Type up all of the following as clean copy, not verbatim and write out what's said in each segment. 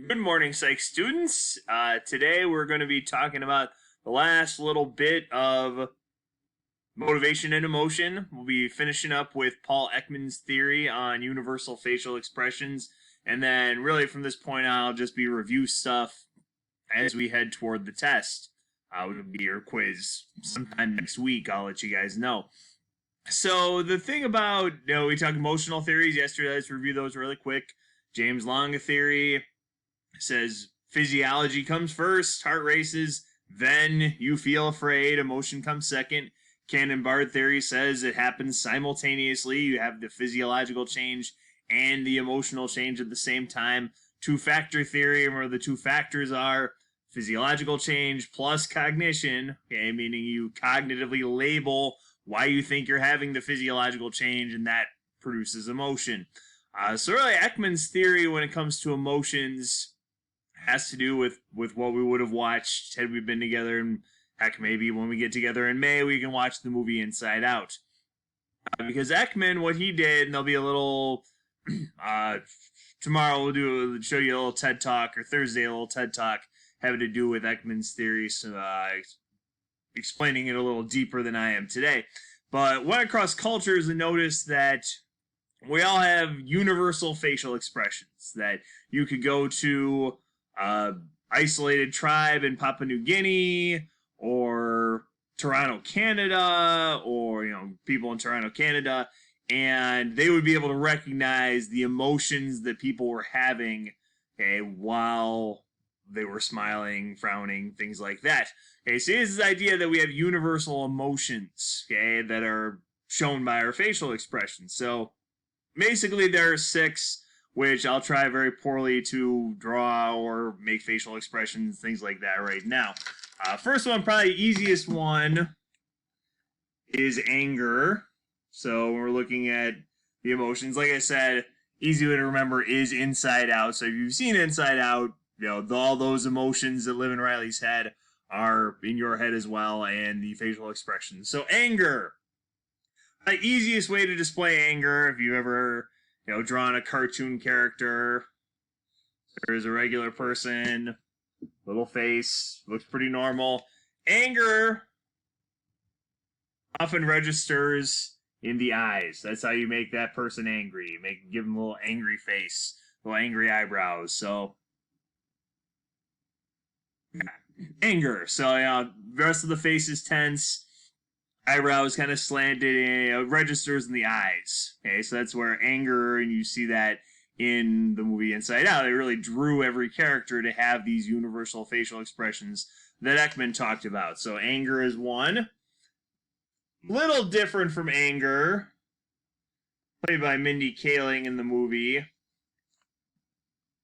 Good morning, psych students. Today we're going to be talking about the last little bit of motivation and emotion. We'll be finishing up with Paul Ekman's theory on universal facial expressions, and then really from this point on, I'll just be review stuff as we head toward the test. It'll be your quiz sometime next week. I'll let you guys know. So the thing about, we talked emotional theories yesterday. Let's review those really quick. James Lange theory says physiology comes first, heart races, then you feel afraid, emotion comes second. Cannon-Bard theory says it happens simultaneously. You have the physiological change and the emotional change at the same time. Two-factor theory, where the two factors are physiological change plus cognition, okay, meaning you cognitively label why you think you're having the physiological change, and that produces emotion. So really, Ekman's theory when it comes to emotions has to do with what we would have watched had we been together, and heck, maybe when we get together in May, we can watch the movie Inside Out. Because Ekman, what he did, and there'll be a little, tomorrow we'll show you a little TED Talk, or Thursday a little TED Talk, having to do with Ekman's theory, so, explaining it a little deeper than I am today. But went across cultures and noticed that we all have universal facial expressions, that you could go to isolated tribe in Papua New Guinea, or Toronto, Canada, or people in Toronto, Canada, and they would be able to recognize the emotions that people were having, okay, while they were smiling, frowning, things like that. Okay, so here's this idea that we have universal emotions, okay, that are shown by our facial expressions. So basically there are 6, which I'll try very poorly to draw or make facial expressions, things like that right now. First one, probably easiest one, is anger. So we're looking at the emotions. Like I said, easy way to remember is Inside Out. So if you've seen Inside Out, all those emotions that live in Riley's head are in your head as well, and the facial expressions. So anger. The easiest way to display anger, if you've ever drawn a cartoon character, there's a regular person, little face, looks pretty normal. Anger often registers in the eyes. That's how you make that person angry. You give them a little angry face, little angry eyebrows. So anger. So the rest of the face is tense, eyebrows kind of slanted, and it registers in the eyes. Okay, so that's where anger, and you see that in the movie Inside Out. They really drew every character to have these universal facial expressions that Ekman talked about. So anger is one. Little different from anger, played by Mindy Kaling in the movie,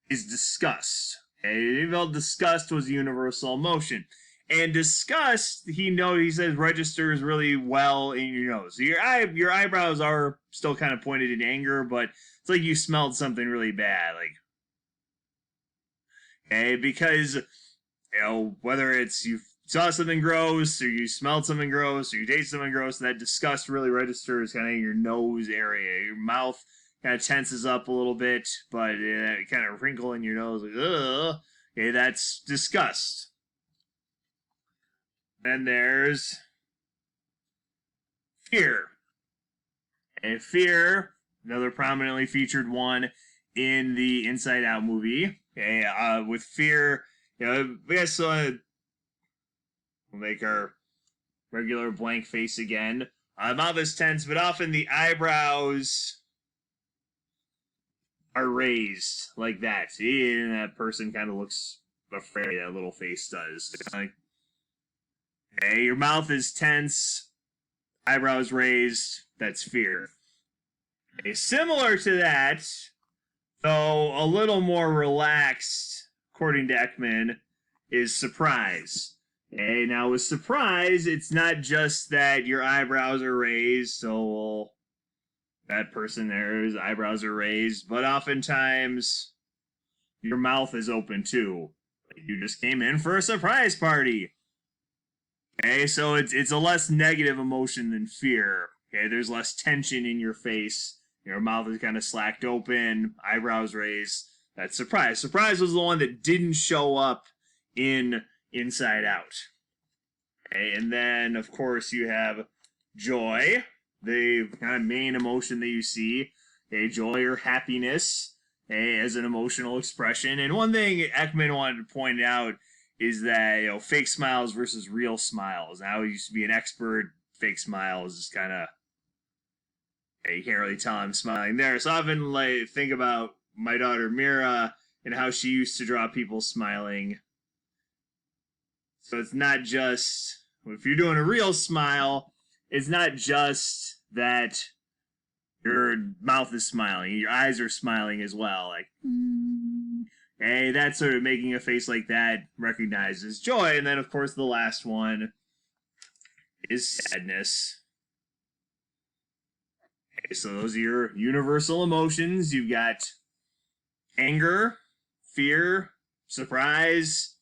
is disgust. Okay, he felt disgust was a universal emotion. And disgust, he says, registers really well in your nose. So your eyebrows are still kind of pointed in anger, but it's like you smelled something really bad. Okay, because, whether it's you saw something gross, or you smelled something gross, or you tasted something gross, that disgust really registers kind of in your nose area. Your mouth kind of tenses up a little bit, but it kind of wrinkle in your nose, like, ugh. Okay, that's disgust. Then there's fear. And fear, another prominently featured one in the Inside Out movie. Okay, with fear, I guess we'll make our regular blank face again. Mouth is tense, but often the eyebrows are raised like that. See, and that person kind of looks afraid. That little face does. Okay, your mouth is tense, eyebrows raised. That's fear. Okay, similar to that, though a little more relaxed, according to Ekman, is surprise. Okay, now with surprise, it's not just that your eyebrows are raised, so that person there's eyebrows are raised, but oftentimes your mouth is open too. Like you just came in for a surprise party. Okay, so it's a less negative emotion than fear. Okay, there's less tension in your face. Your mouth is kind of slacked open, eyebrows raised. That's surprise. Surprise was the one that didn't show up in Inside Out. Okay, and then, of course, you have joy, the kind of main emotion that you see. Okay, joy or happiness, okay, as an emotional expression. And one thing Ekman wanted to point out is that, fake smiles versus real smiles. Now, he used to be an expert. Fake smiles is kind of, you can't really tell I'm smiling there. So I often think about my daughter Mira and how she used to draw people smiling. So it's not just, if you're doing a real smile, it's not just that your mouth is smiling, your eyes are smiling as well. Like, hey, that's sort of making a face like that recognizes joy. And then, of course, the last one is sadness. Okay, so those are your universal emotions. You've got anger, fear, surprise,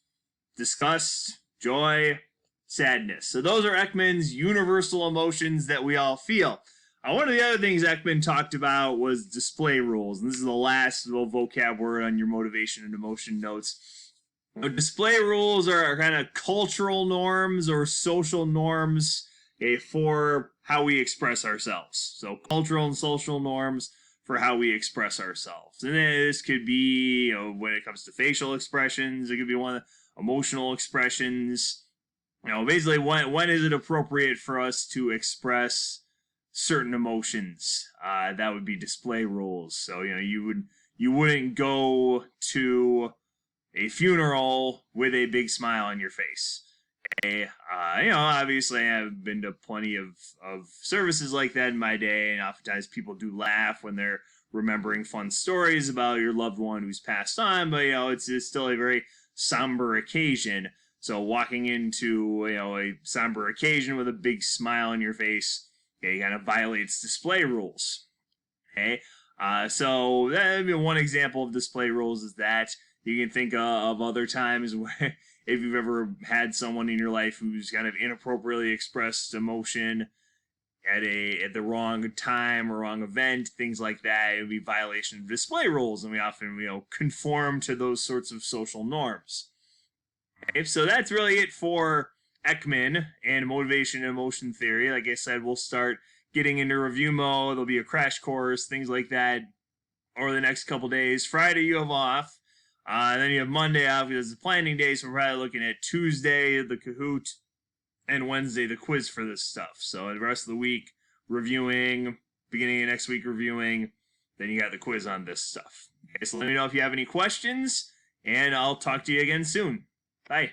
disgust, joy, sadness. So those are Ekman's universal emotions that we all feel. One of the other things Ekman talked about was display rules. And this is the last little vocab word on your motivation and emotion notes. Display rules are kind of cultural norms or social norms, okay, for how we express ourselves. So cultural and social norms for how we express ourselves. And then this could be, when it comes to facial expressions, it could be one of the emotional expressions. Basically, when is it appropriate for us to express certain emotions? That would be display rules. So, you wouldn't go to a funeral with a big smile on your face. Okay? Obviously I've been to plenty of services like that in my day, and oftentimes people do laugh when they're remembering fun stories about your loved one who's passed on, but it's still a very somber occasion. So walking into a somber occasion with a big smile on your face, okay, kind of violates display rules. Okay, so that would be one example of display rules is that. You can think of other times where if you've ever had someone in your life who's kind of inappropriately expressed emotion at the wrong time or wrong event, things like that, it would be violation of display rules, and we often conform to those sorts of social norms. Okay, so that's really it for Ekman and motivation and emotion theory. Like I said, we'll start getting into review mode. There'll be a crash course, things like that, over the next couple days. Friday you have off. Then you have Monday off because it's the planning day, so we're probably looking at Tuesday, the Kahoot, and Wednesday, the quiz for this stuff. So the rest of the week, reviewing, beginning of next week, reviewing, then you got the quiz on this stuff. Okay, so let me know if you have any questions, and I'll talk to you again soon. Bye.